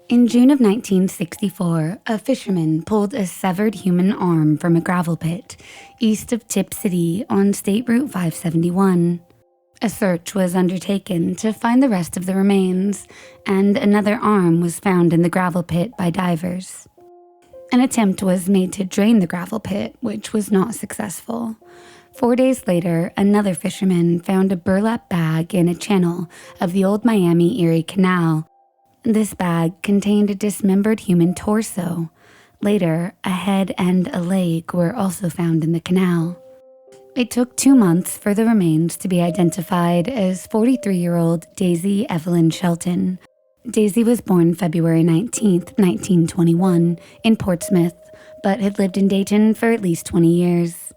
In June of 1964, a fisherman pulled a severed human arm from a gravel pit east of Tip City on State Route 571. A search was undertaken to find the rest of the remains, and another arm was found in the gravel pit by divers. An attempt was made to drain the gravel pit, which was not successful. 4 days later, another fisherman found a burlap bag in a channel of the old Miami Erie Canal. This bag contained a dismembered human torso. Later, a head and a leg were also found in the canal. It took 2 months for the remains to be identified as 43-year-old Daisy Evelyn Shelton. Daisy was born February 19, 1921, in Portsmouth, but had lived in Dayton for at least 20 years.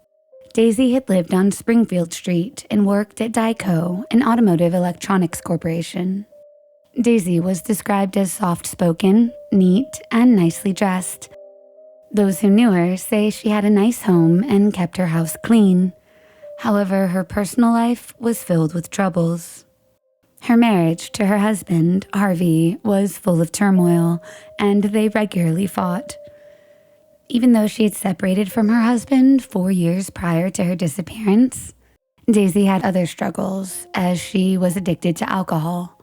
Daisy had lived on Springfield Street and worked at Dyco, an automotive electronics corporation. Daisy was described as soft-spoken, neat, and nicely dressed. Those who knew her say she had a nice home and kept her house clean. However, her personal life was filled with troubles. Her marriage to her husband, Harvey, was full of turmoil, and they regularly fought. Even though she had separated from her husband 4 years prior to her disappearance, Daisy had other struggles, as she was addicted to alcohol.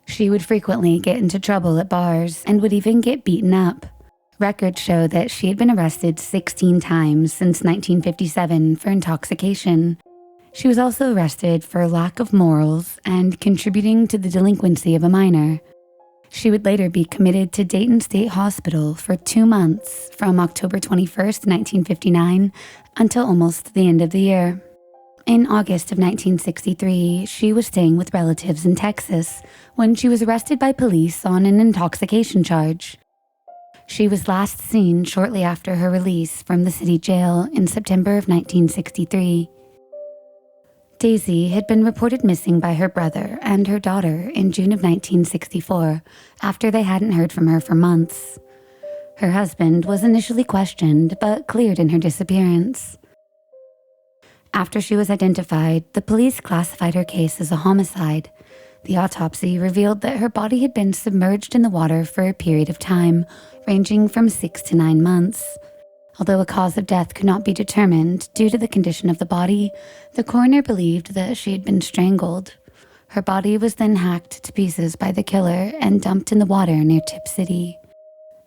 She would frequently get into trouble at bars and would even get beaten up. Records show that she had been arrested 16 times since 1957 for intoxication. She was also arrested for lack of morals and contributing to the delinquency of a minor. She would later be committed to Dayton State Hospital for 2 months from October 21st, 1959 until almost the end of the year. In August of 1963, she was staying with relatives in Texas when she was arrested by police on an intoxication charge. She was last seen shortly after her release from the city jail in September of 1963. Daisy had been reported missing by her brother and her daughter in June of 1964, after they hadn't heard from her for months. Her husband was initially questioned, but cleared in her disappearance. After she was identified, the police classified her case as a homicide. The autopsy revealed that her body had been submerged in the water for a period of time, ranging from 6 to 9 months. Although a cause of death could not be determined due to the condition of the body, the coroner believed that she had been strangled. Her body was then hacked to pieces by the killer and dumped in the water near Tip City.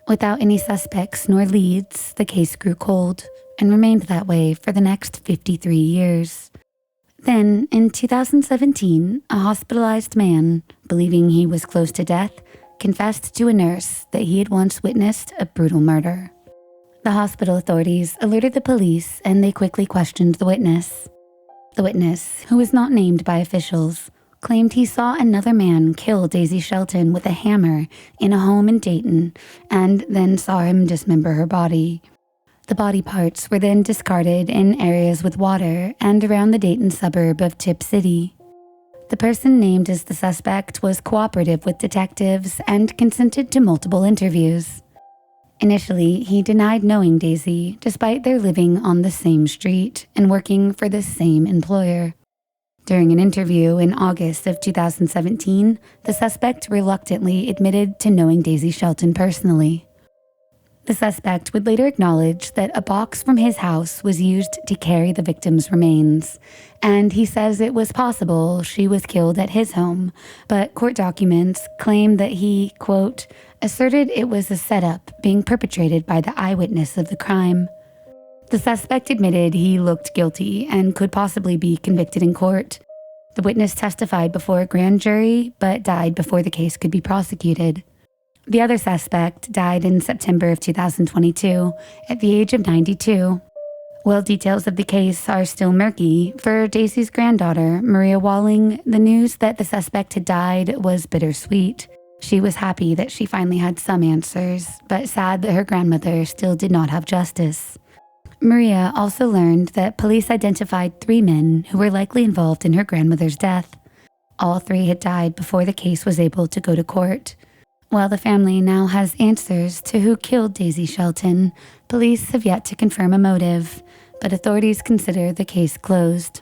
Without any suspects nor leads, the case grew cold and remained that way for the next 53 years. Then, in 2017, a hospitalized man, believing he was close to death, confessed to a nurse that he had once witnessed a brutal murder. The hospital authorities alerted the police, and they quickly questioned the witness. The witness, who was not named by officials, claimed he saw another man kill Daisy Shelton with a hammer in a home in Dayton, and then saw him dismember her body. The body parts were then discarded in areas with water and around the Dayton suburb of Tip City. The person named as the suspect was cooperative with detectives and consented to multiple interviews. Initially, he denied knowing Daisy, despite their living on the same street and working for the same employer. During an interview in August of 2017, the suspect reluctantly admitted to knowing Daisy Shelton personally. The suspect would later acknowledge that a box from his house was used to carry the victim's remains, and he says it was possible she was killed at his home, but court documents claim that he, quote, asserted it was a setup being perpetrated by the eyewitness of the crime. The suspect admitted he looked guilty and could possibly be convicted in court. The witness testified before a grand jury, but died before the case could be prosecuted. The other suspect died in September of 2022 at the age of 92. While details of the case are still murky, for Daisy's granddaughter, Maria Walling, the news that the suspect had died was bittersweet. She was happy that she finally had some answers, but sad that her grandmother still did not have justice. Maria also learned that police identified 3 men who were likely involved in her grandmother's death. All 3 had died before the case was able to go to court. While the family now has answers to who killed Daisy Shelton, police have yet to confirm a motive, but authorities consider the case closed.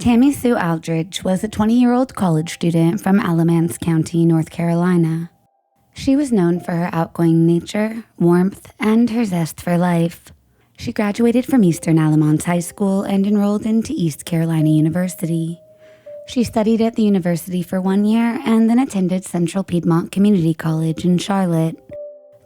Tammy Sue Aldridge was a 20-year-old college student from Alamance County, North Carolina. She was known for her outgoing nature, warmth, and her zest for life. She graduated from Eastern Alamance High School and enrolled into East Carolina University. She studied at the university for 1 year and then attended Central Piedmont Community College in Charlotte.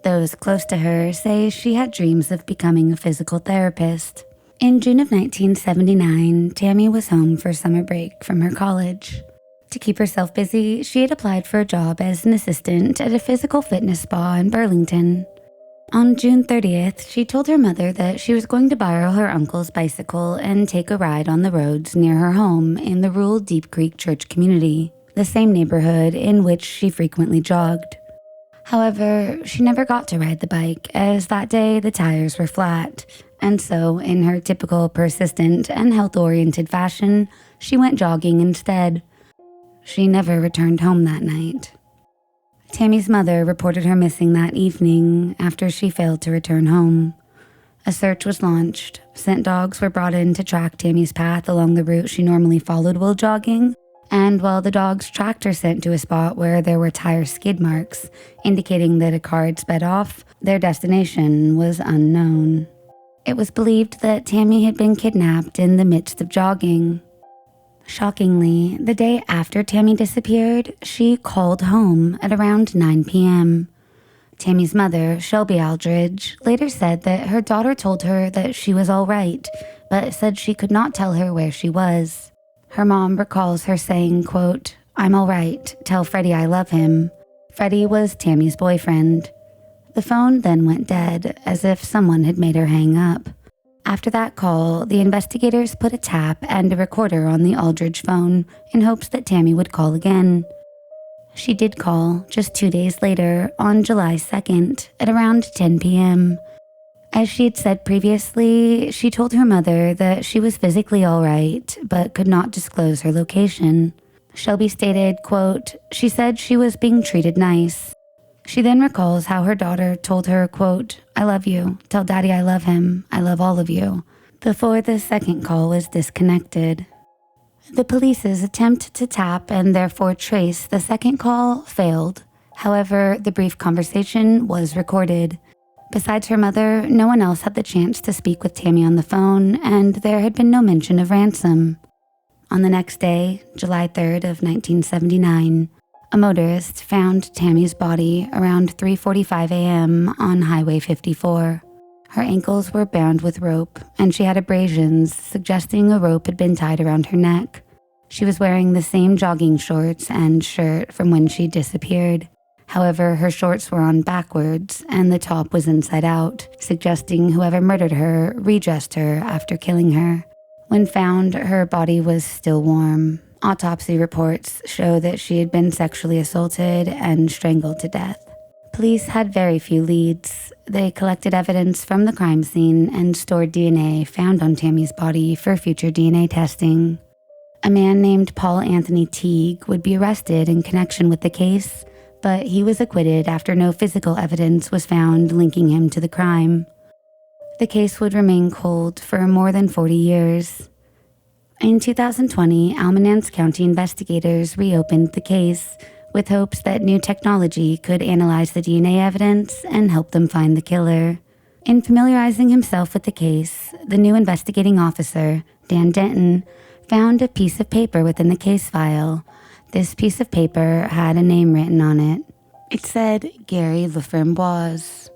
Those close to her say she had dreams of becoming a physical therapist. In June of 1979, Tammy was home for summer break from her college. To keep herself busy, she had applied for a job as an assistant at a physical fitness spa in Burlington. On June 30th, she told her mother that she was going to borrow her uncle's bicycle and take a ride on the roads near her home in the rural Deep Creek Church community, the same neighborhood in which she frequently jogged. However, she never got to ride the bike, as that day the tires were flat, and so, in her typical persistent and health-oriented fashion, she went jogging instead. She never returned home that night. Tammy's mother reported her missing that evening after she failed to return home. A search was launched. Scent dogs were brought in to track Tammy's path along the route she normally followed while jogging, and while the dogs tracked her scent to a spot where there were tire skid marks, indicating that a car had sped off, their destination was unknown. It was believed that Tammy had been kidnapped in the midst of jogging. Shockingly, the day after Tammy disappeared, she called home at around 9 p.m. Tammy's mother, Shelby Aldridge, later said that her daughter told her that she was all right, but said she could not tell her where she was. Her mom recalls her saying, quote, "I'm all right. Tell Freddie I love him." Freddie was Tammy's boyfriend. The phone then went dead, as if someone had made her hang up. After that call, the investigators put a tap and a recorder on the Aldridge phone in hopes that Tammy would call again. She did call just 2 days later, on July 2nd, at around 10 p.m. As she had said previously, she told her mother that she was physically all right, but could not disclose her location. Shelby stated, quote, "She said she was being treated nice." She then recalls how her daughter told her, quote, "I love you. Tell Daddy I love him. I love all of you," before the second call was disconnected. The police's attempt to tap and therefore trace the second call failed. However, the brief conversation was recorded. Besides her mother, no one else had the chance to speak with Tammy on the phone, and there had been no mention of ransom. On the next day, July 3rd of 1979, a motorist found Tammy's body around 3:45 a.m. on Highway 54. Her ankles were bound with rope, and she had abrasions suggesting a rope had been tied around her neck. She was wearing the same jogging shorts and shirt from when she disappeared. However, her shorts were on backwards, and the top was inside out, suggesting whoever murdered her redressed her after killing her. When found, her body was still warm. Autopsy reports show that she had been sexually assaulted and strangled to death. Police had very few leads. They collected evidence from the crime scene and stored DNA found on Tammy's body for future DNA testing. A man named Paul Anthony Teague would be arrested in connection with the case, but he was acquitted after no physical evidence was found linking him to the crime. The case would remain cold for more than 40 years. In 2020, Alamance County investigators reopened the case with hopes that new technology could analyze the DNA evidence and help them find the killer. In familiarizing himself with the case, the new investigating officer, Dan Denton, found a piece of paper within the case file. This piece of paper had a name written on it. It said Gary Laframboise.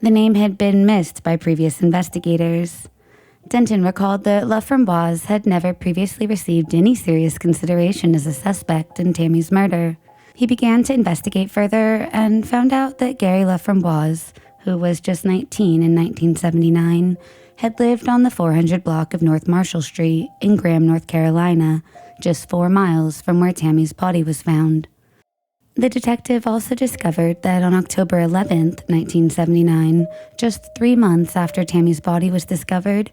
The name had been missed by previous investigators. Denton recalled that Laframboise had never previously received any serious consideration as a suspect in Tammy's murder. He began to investigate further and found out that Gary Laframboise, who was just 19 in 1979, had lived on the 400 block of North Marshall Street in Graham, North Carolina, just 4 miles from where Tammy's body was found. The detective also discovered that on October 11th, 1979, just 3 months after Tammy's body was discovered,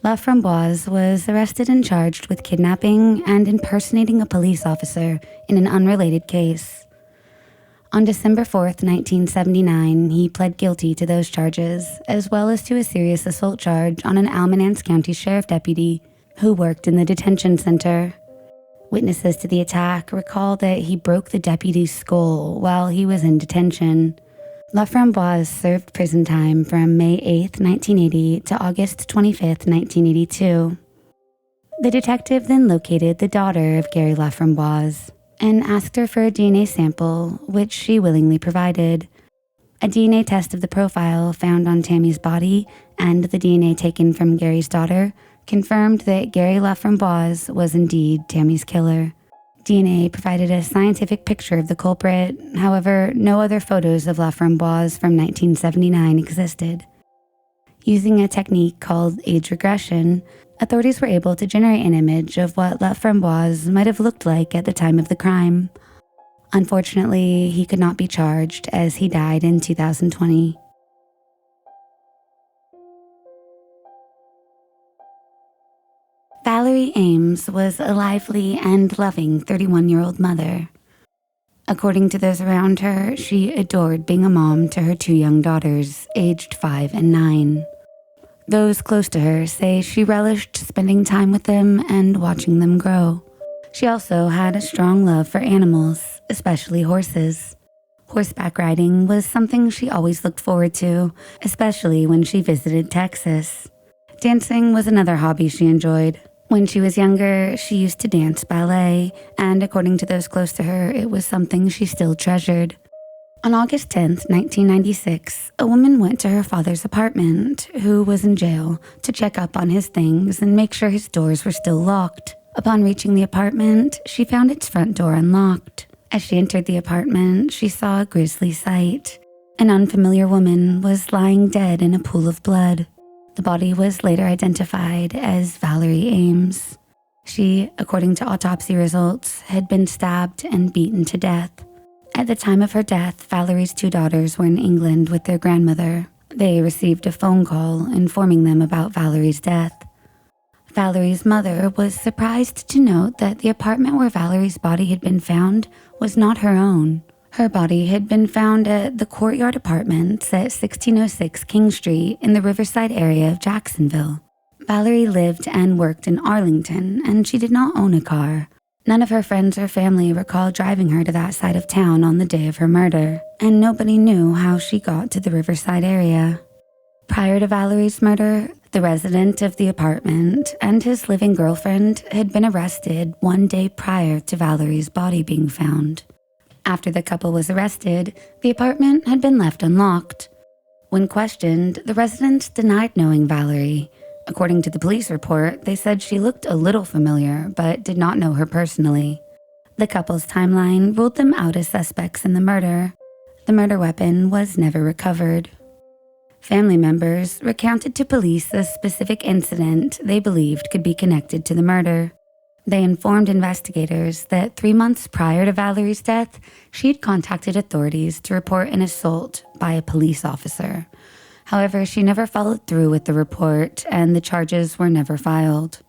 Laframboise was arrested and charged with kidnapping and impersonating a police officer in an unrelated case. On December 4th, 1979, he pled guilty to those charges, as well as to a serious assault charge on an Alamance County Sheriff deputy who worked in the detention center. Witnesses to the attack recall that he broke the deputy's skull while he was in detention. Laframboise served prison time from May 8, 1980 to August 25, 1982. The detective then located the daughter of Gary Laframboise and asked her for a DNA sample, which she willingly provided. A DNA test of the profile found on Tammy's body and the DNA taken from Gary's daughter confirmed that Gary Laframboise was indeed Tammy's killer. DNA provided a scientific picture of the culprit. However, no other photos of Laframboise from 1979 existed. Using a technique called age regression, authorities were able to generate an image of what Laframboise might have looked like at the time of the crime. Unfortunately, he could not be charged as he died in 2020. Valerie Ames was a lively and loving 31-year-old mother. According to those around her, she adored being a mom to her two young daughters, aged 5 and 9. Those close to her say she relished spending time with them and watching them grow. She also had a strong love for animals, especially horses. Horseback riding was something she always looked forward to, especially when she visited Texas. Dancing was another hobby she enjoyed. When she was younger, she used to dance ballet, and according to those close to her, it was something she still treasured. On August 10, 1996, a woman went to her father's apartment, who was in jail, to check up on his things and make sure his doors were still locked. Upon reaching the apartment, she found its front door unlocked. As she entered the apartment, she saw a grisly sight. An unfamiliar woman was lying dead in a pool of blood. The body was later identified as Valerie Ames. She, according to autopsy results, had been stabbed and beaten to death. At the time of her death, Valerie's two daughters were in England with their grandmother. They received a phone call informing them about Valerie's death. Valerie's mother was surprised to note that the apartment where Valerie's body had been found was not her own. Her body had been found at the Courtyard Apartments at 1606 King Street in the Riverside area of Jacksonville. Valerie lived and worked in Arlington, and she did not own a car. None of her friends or family recall driving her to that side of town on the day of her murder, and nobody knew how she got to the Riverside area. Prior to Valerie's murder, the resident of the apartment and his living girlfriend had been arrested one day prior to Valerie's body being found. After the couple was arrested, the apartment had been left unlocked. When questioned, the residents denied knowing Valerie. According to the police report, they said she looked a little familiar, but did not know her personally. The couple's timeline ruled them out as suspects in the murder. The murder weapon was never recovered. Family members recounted to police a specific incident they believed could be connected to the murder. They informed investigators that 3 months prior to Valerie's death, she had contacted authorities to report an assault by a police officer. However, she never followed through with the report, and the charges were never filed.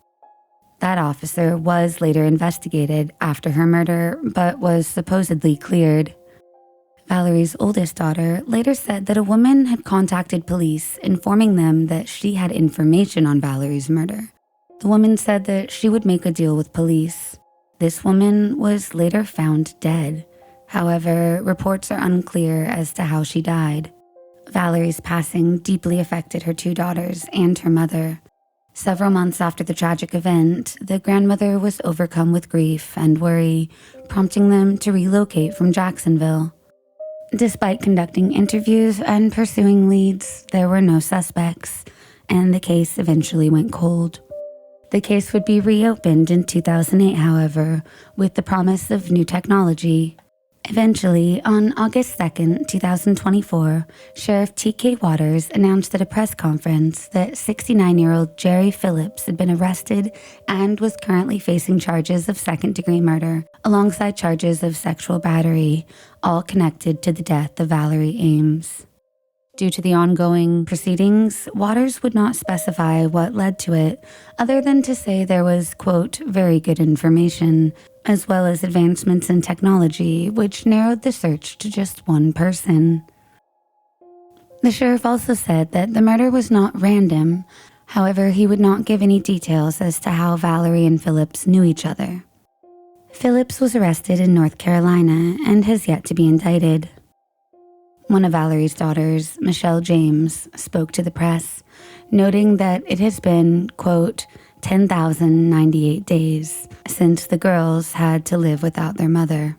That officer was later investigated after her murder, but was supposedly cleared. Valerie's oldest daughter later said that a woman had contacted police, informing them that she had information on Valerie's murder. The woman said that she would make a deal with police. This woman was later found dead. However, reports are unclear as to how she died. Valerie's passing deeply affected her two daughters and her mother. Several months after the tragic event, the grandmother was overcome with grief and worry, prompting them to relocate from Jacksonville. Despite conducting interviews and pursuing leads, there were no suspects, and the case eventually went cold. The case would be reopened in 2008, however, with the promise of new technology. Eventually, on August 2, 2024, Sheriff T.K. Waters announced at a press conference that 69-year-old Jerry Phillips had been arrested and was currently facing charges of second-degree murder, alongside charges of sexual battery, all connected to the death of Valerie Ames. Due to the ongoing proceedings, Waters would not specify what led to it, other than to say there was, quote, very good information, as well as advancements in technology, which narrowed the search to just one person. The sheriff also said that the murder was not random. However, he would not give any details as to how Valerie and Phillips knew each other. Phillips was arrested in North Carolina and has yet to be indicted. One of Valerie's daughters, Michelle James, spoke to the press, noting that it has been, quote, 10,098 days since the girls had to live without their mother.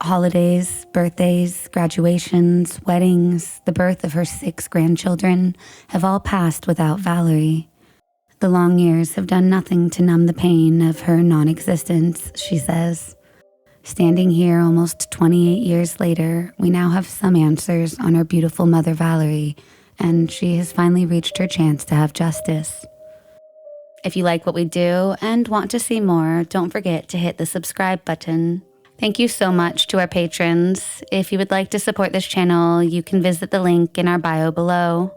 Holidays, birthdays, graduations, weddings, the birth of her 6 grandchildren have all passed without Valerie. The long years have done nothing to numb the pain of her non-existence, she says. Standing here almost 28 years later, we now have some answers on our beautiful mother Valerie, and she has finally reached her chance to have justice. If you like what we do and want to see more, don't forget to hit the subscribe button. Thank you so much to our patrons. If you would like to support this channel, you can visit the link in our bio below.